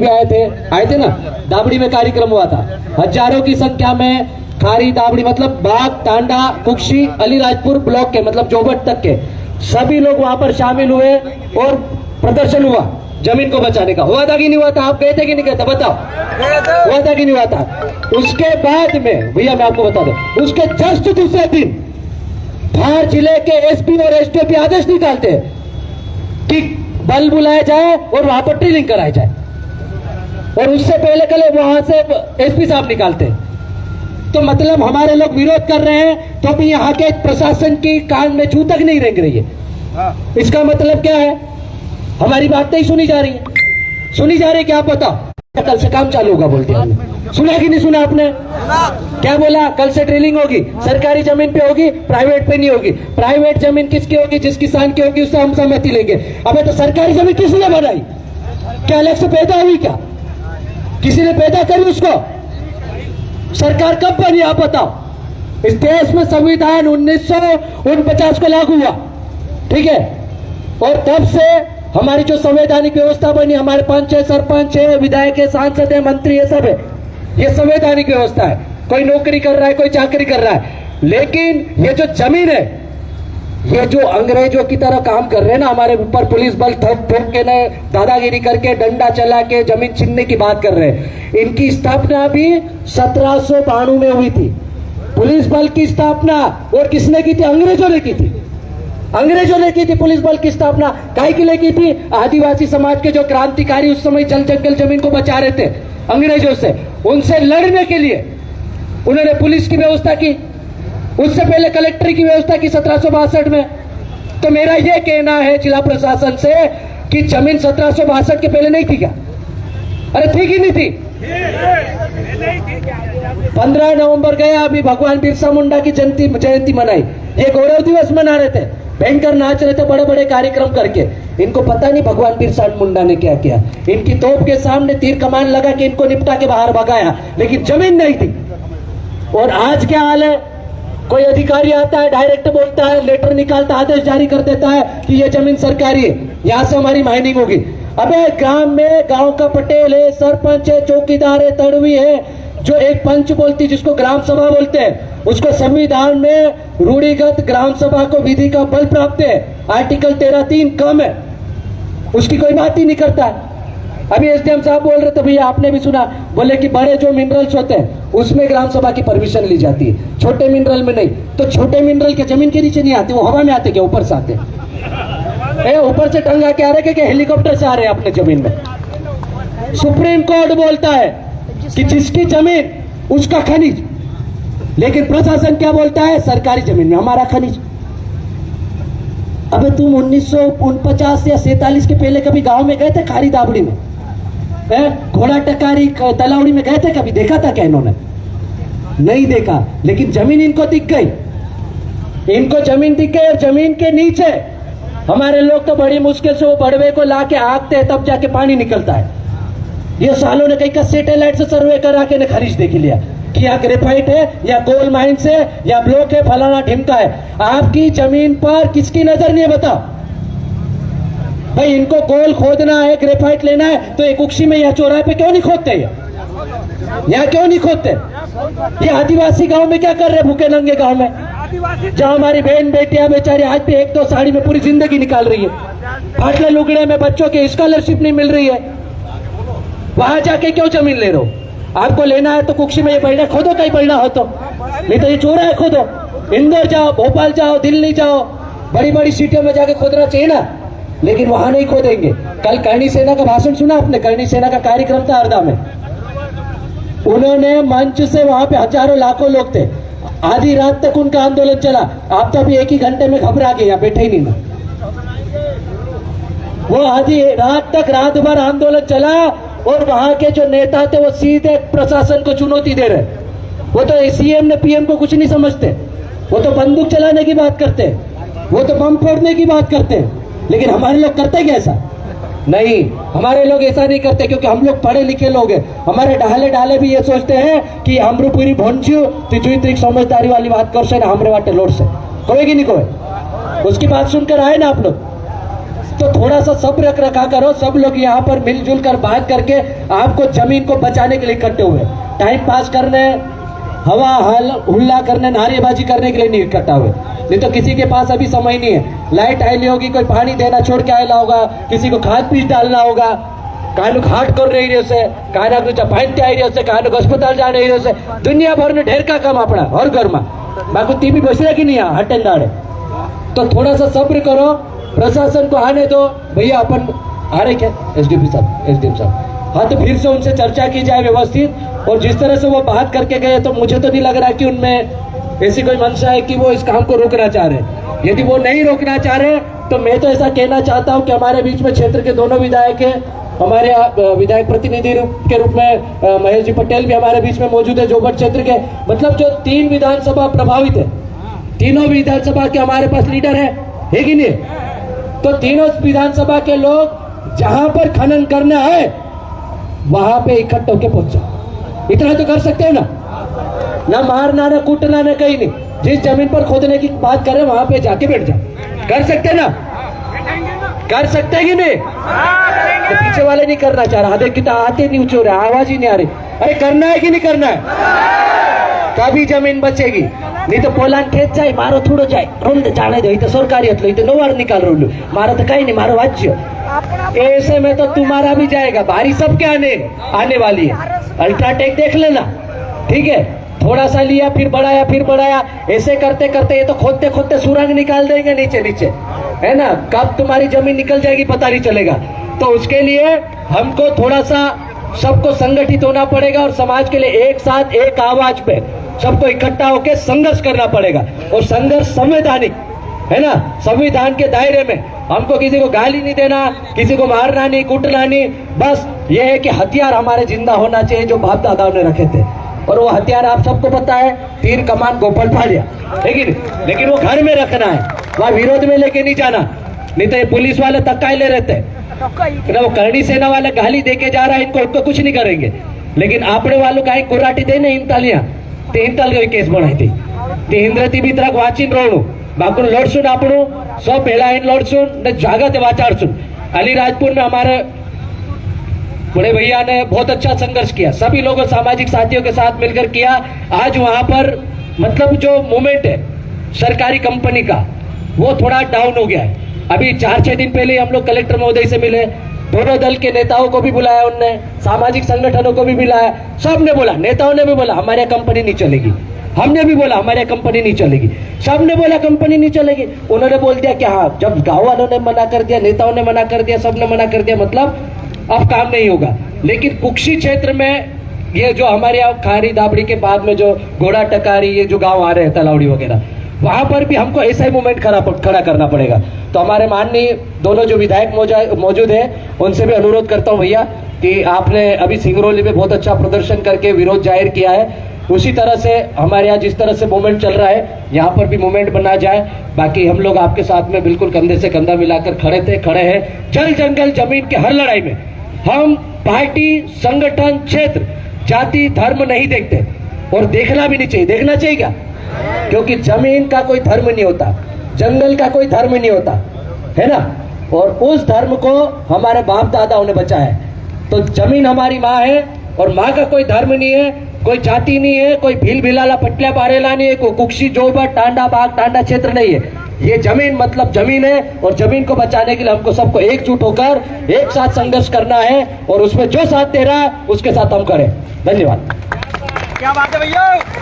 भी आए थे ना, दाबड़ी में कार्यक्रम हुआ था। हजारों की संख्या में खारी दाबड़ी मतलब बाग, टांडा, कुक्षी, अलीराजपुर ब्लॉक के मतलब जोबट तक के सभी लोग वहां पर शामिल हुए और प्रदर्शन हुआ जमीन को बचाने का। हुआ था कि नहीं हुआ था? आप गए थे कि नहीं गए थे? बताओ, हुआ था कि नहीं हुआ था? उसके बाद में भैया मैं आपको बता दूं, उसके जस्ट दूसरे दिन धार जिले के एसपी और एसटीपी आदेश निकालते कि बल बुलाया जाए और वहां पर ड्रिलिंग कराई जाए, और उससे पहले कल वहां से एसपी साहब निकालते। तो मतलब हमारे लोग विरोध कर रहे हैं तो भी यहाँ के प्रशासन की कान में जू तक नहीं रेंग रही है। इसका मतलब क्या है? हमारी बात नहीं सुनी जा रही है। सुनी जा रही है क्या? आप बताओ। कल से काम चालू होगा बोलते हैं, सुना कि नहीं सुना आपने? क्या बोला? कल से ड्रिलिंग होगी, सरकारी जमीन पे होगी, प्राइवेट पे नहीं होगी। प्राइवेट जमीन किसकी होगी? जिस किसान की होगी उससे हम सहमति लेंगे। अबे तो सरकारी जमीन किसने बनाई? क्या अलग से पैदा हुई? क्या किसी ने पैदा करी उसको? सरकार कब बनी आप बताओ? इस देश में संविधान 1949 को लागू हुआ, ठीक है, और तब से हमारी जो संवैधानिक व्यवस्था बनी, हमारे पंच है, सरपंच है, विधायक है, सांसद है, मंत्री है, सब है। ये संवैधानिक व्यवस्था है। कोई नौकरी कर रहा है, कोई चाकरी कर रहा है, लेकिन ये जो जमीन है, ये जो अंग्रेजों की तरह काम कर रहे हैं ना हमारे ऊपर, पुलिस बल ठोक ठोक के ना दादागिरी करके डंडा चला के जमीन छीनने की बात कर रहे हैं। इनकी स्थापना भी 1792 में हुई थी। पुलिस बल की स्थापना और किसने की थी? अंग्रेजों ने की थी। अंग्रेजों ने की थी पुलिस बल की स्थापना। काहे के लिए की थी? आदिवासी समाज के जो क्रांतिकारी उस समय जल जंगल जमीन को बचा रहे थे अंग्रेजों से, उनसे लड़ने के लिए उन्होंने पुलिस की व्यवस्था की। उससे पहले कलेक्टर की व्यवस्था की 1762 में। तो मेरा यह कहना है जिला प्रशासन से कि जमीन 1762 के पहले नहीं थी क्या? अरे थी कि नहीं थी? 15 नवंबर गया, अभी भगवान बिरसा मुंडा की जयंती मनाई। ये गौरव दिवस मना रहे थे, भयंकर नाच रहे थे बड़े बड़े कार्यक्रम करके। इनको पता नहीं भगवान बिरसा मुंडा ने क्या किया। इनकी तोप के सामने तीर कमान लगा के इनको निपटा के बाहर भगाया, लेकिन जमीन नहीं थी। और आज क्या हाल है? कोई अधिकारी आता है, डायरेक्ट बोलता है, लेटर निकालता, आदेश जारी कर देता है कि ये जमीन सरकारी है, यहां से हमारी माइनिंग होगी। अबे ग्राम में गांव का पटेल है, सरपंच है, चौकीदार है, तड़वी है, जो एक पंच बोलती जिसको ग्राम सभा बोलते हैं, उसको संविधान में रूढ़िगत ग्राम सभा को विधि का बल प्राप्त है। आर्टिकल 13(3) कम है, उसकी कोई बात ही नहीं करता। अभी एसडीएम साहब बोल रहे थे, भैया आपने भी सुना, बोले कि बड़े जो मिनरल्स होते हैं उसमें ग्राम सभा की परमिशन ली जाती है, छोटे मिनरल में नहीं। तो छोटे मिनरल के जमीन के नीचे नहीं आते, वो हवा में आते क्या? ऊपर से आते, ऊपर से टंगा के आ रहे क्या? हेलीकॉप्टर से आ रहे हैं अपने जमीन में। सुप्रीम कोर्ट बोलता है कि जिसकी जमीन उसका खनिज, लेकिन प्रशासन क्या बोलता है? सरकारी जमीन में हमारा खनिज। अबे तुम 1949 या 47 के पहले कभी गांव में गए थे? खारी दाबड़ी में, घोड़ा टकारी तलावड़ी में गए थे? कभी देखा था क्या इन्होंने? नहीं देखा। लेकिन जमीन इनको दिख गई, इनको जमीन दिख गई। और जमीन के नीचे हमारे लोग तो बड़ी मुश्किल से वो बड़वे को ला के आगते हैं, तब जाके पानी निकलता है। ये सालों ने कहीं का सैटेलाइट से सर्वे करा के खरीद देख लिया कि यहाँ ग्रेफाइट है या कोल माइन से या ब्लॉक है, फलाना ढिमका है। आपकी जमीन पर किसकी नजर नहीं है? बताओ भाई। इनको कोल खोदना है, ग्रेफाइट लेना है, तो एक उक्सी में या चौराहे पे क्यों नहीं खोदते? यहाँ क्यों नहीं खोदते? ये आदिवासी गांव में क्या कर रहे हैं? भूखे नंगे गांव में, जहां हमारी बहन बेटियां बेचारी आज भी 1-2 साड़ी में पूरी जिंदगी निकाल रही है, फाटले लुगड़े में बच्चों की स्कॉलरशिप नहीं मिल रही है, वहां जाके क्यों जमीन ले रहे हो? आपको लेना है तो कुक्षी में ये बैठा खोदो, कहीं बैठा हो तो, नहीं तो ये चौराहे खोदो। इंदौर जाओ, भोपाल जाओ, दिल्ली जाओ, बड़ी बड़ी सिटियों में जाके खोदना चाहिए ना, लेकिन वहां नहीं खोदेंगे। कल करणी सेना का भाषण सुना आपने? करणी सेना का कार्यक्रम था हरदा में, उन्होंने मंच से, वहां पे हजारों लाखों लोग थे, आधी रात तक उनका आंदोलन चला। आप तो अभी 1 ही घंटे में घबरा गए, यहाँ बैठे ही नहीं ना। वो आधी रात तक, रात भर आंदोलन चला, और वहां के जो नेता थे वो सीधे प्रशासन को चुनौती दे रहे। वो तो सीएम ने पीएम को कुछ नहीं समझते, वो तो बंदूक चलाने की बात करते, वो तो बम फोड़ने की बात करते। लेकिन हमारे लोग करते क्या ऐसा? नहीं, हमारे लोग ऐसा नहीं करते, क्योंकि हम लोग पढ़े लिखे लोग हैं। हमारे डाले भी ये सोचते हैं कि हमरू पूरी भोंचू तुझी समझदारी वाली बात कर से ना, हमरे वाटे लोड से कोई की नहीं कोई। उसकी बात सुनकर आए ना आप लोग, तो थोड़ा सा सब्र रखा करो। सब लोग यहाँ पर मिलजुल कर बात करके आपको जमीन को बचाने के लिए इकट्ठे हुए, टाइम पास करने, हवा हुल्ला करने, नारेबाजी करने के लिए नहीं इकट्ठा हुए। नहीं तो किसी के पास अभी समय नहीं है। लाइट आयली होगी, कोई पानी देना छोड़ के आयला होगा, किसी को खाद बीज डालना होगा, कानूक हाट कर रही है से, कानूक चपाइते आई रही है, कानूक अस्पताल जा रही है, दुनिया भर में ढेर का काम अपना हर घर में बाकी ती भी बस रहा कि नहीं हटन दाड़े। तो थोड़ा सा सब्र करो, प्रशासन को आने दो। भैया अपन आ रहे क्या एसडीपी साहब? हाँ, तो फिर से उनसे चर्चा की जाए व्यवस्थित। और जिस तरह से वो बात करके गए तो मुझे तो नहीं लग रहा कि उनमें ऐसी कोई मंशा है कि वो इस काम को रोकना चाह रहे। यदि वो नहीं रोकना चाह रहे तो मैं तो ऐसा कहना चाहता हूँ कि हमारे बीच में क्षेत्र के दोनों विधायक है, हमारे विधायक प्रतिनिधि के रूप में महेश जी पटेल भी हमारे बीच में मौजूद है, जोबट क्षेत्र के। मतलब जो 3 विधानसभा प्रभावित है, तीनों विधानसभा के हमारे पास लीडर है कि नहीं? तो तीनों विधानसभा के लोग जहां पर खनन करना है वहां पे इकट्ठे होकर पहुंचा। इतना तो कर सकते हैं ना मारना, ना कूटना, ना कहीं नहीं। जिस जमीन पर खोदने की बात करें वहां पे जाके बैठ जाओ। कर सकते ना? कर सकते हैं कि नहीं? तो पीछे वाले नहीं करना चाह रहा, देख कितना आते नहीं, ऊंचे हो रहे, आवाज ही नहीं आ रही। अरे करना है कि नहीं करना है? कभी जमीन बचेगी नहीं तो पोलान खेत जाए, मारो थोड़ो जाए, रोल जाने दो, तो सरकारी तो नोवार निकाल रोल, मारो तो कहीं नहीं, मारो राज्य। ऐसे में तो तुम्हारा भी जाएगा, बारी सबके आने वाली है। अल्ट्राटेक देख लेना, ठीक है? थोड़ा सा लिया, फिर बढ़ाया, ऐसे करते करते ये तो खोदते सुरंग निकाल देंगे नीचे, है ना? कब तुम्हारी जमीन निकल जाएगी पता नहीं चलेगा। तो उसके लिए हमको थोड़ा सा सबको संगठित होना पड़ेगा और समाज के लिए एक साथ एक आवाज पे सबको इकट्ठा होकर संघर्ष करना पड़ेगा। और संघर्ष संवैधानिक है ना, संविधान के दायरे में। हमको किसी को गाली नहीं देना, किसी को मारना नहीं, कूटना नहीं। बस ये है कि हथियार हमारे जिंदा होना चाहिए जो बाप दादाओं ने रखे थे। और वो हथियार आप सबको पता है, तीर कमान गोपल फाड़िया, लेकिन वो घर में रखना है, वहाँ विरोध में लेके नहीं जाना। नहीं तो ये पुलिस वाले तक्का ले रहते हैं ना, वो करणी सेना वाले गाली देके जा रहा है, इनको कुछ नहीं करेंगे। लेकिन आपने वालों का कुर्राटी दे इंतालिया ते इंताल केस बनाई थी ते हिंद्रती भी तरह वाचिन रोणू बाकू लड़सून आपणू सौ पहला इन लड़सून ने जागा ते वाचाड़सून। अलीराजपुर में हमारे बड़े भैया ने बहुत अच्छा संघर्ष किया, सभी लोगों सामाजिक साथियों के साथ मिलकर किया। आज वहां पर मतलब जो मूवमेंट है सरकारी कंपनी का वो थोड़ा डाउन हो गया है। अभी 4-6 दिन पहले हम लोग कलेक्टर महोदय से मिले, दोनों दल के नेताओं को भी बुलाया, उनने सामाजिक संगठनों को भी बुलाया। सबने बोला, नेताओं ने भी बोला हमारी कंपनी नहीं चलेगी, हमने भी बोला हमारी कंपनी नहीं चलेगी, सबने बोला कंपनी नहीं चलेगी। उन्होंने बोल दिया कि हाँ, जब गांव वालों ने मना कर दिया, नेताओं ने मना कर दिया, सबने मना कर दिया, मतलब अब काम नहीं होगा। लेकिन कुक्षी क्षेत्र में ये जो हमारे यहाँ खारी दाबड़ी के बाद में जो घोड़ा टकारी ये जो गांव आ रहे हैं तलावड़ी वगैरह, वहां पर भी हमको ऐसा ही मूवमेंट खड़ा करना पड़ेगा। तो हमारे माननीय दोनों जो विधायक मौजूद है उनसे भी अनुरोध करता हूं भैया कि आपने अभी सिंगरौली में बहुत अच्छा प्रदर्शन करके विरोध जाहिर किया है, उसी तरह से हमारे यहाँ जिस तरह से मूवमेंट चल रहा है यहाँ पर भी मूवमेंट बना जाए। बाकी हम लोग आपके साथ में बिल्कुल कंधे से कंधा मिलाकर खड़े हैं। जल जंगल जमीन के हर लड़ाई में हम पार्टी, संगठन, क्षेत्र, जाति, धर्म नहीं देखते और देखना भी नहीं चाहिए। देखना चाहिए क्या? क्योंकि जमीन का कोई धर्म नहीं होता, जंगल का कोई धर्म नहीं होता, है ना? और उस धर्म को हमारे बाप दादाओं ने बचाया है। तो जमीन हमारी माँ है और माँ का कोई धर्म नहीं है, कोई जाति नहीं है, कोई भील भिलाला पटल्या पारेला नहीं है, कोई कुक्षी, जोबट, टांडा बाग, टांडा क्षेत्र नहीं है। ये जमीन मतलब जमीन है और जमीन को बचाने के लिए हमको सबको एकजुट होकर एक साथ संघर्ष करना है और उसमें जो साथ दे रहा है उसके साथ हम करें। धन्यवाद। क्या बात है भैया।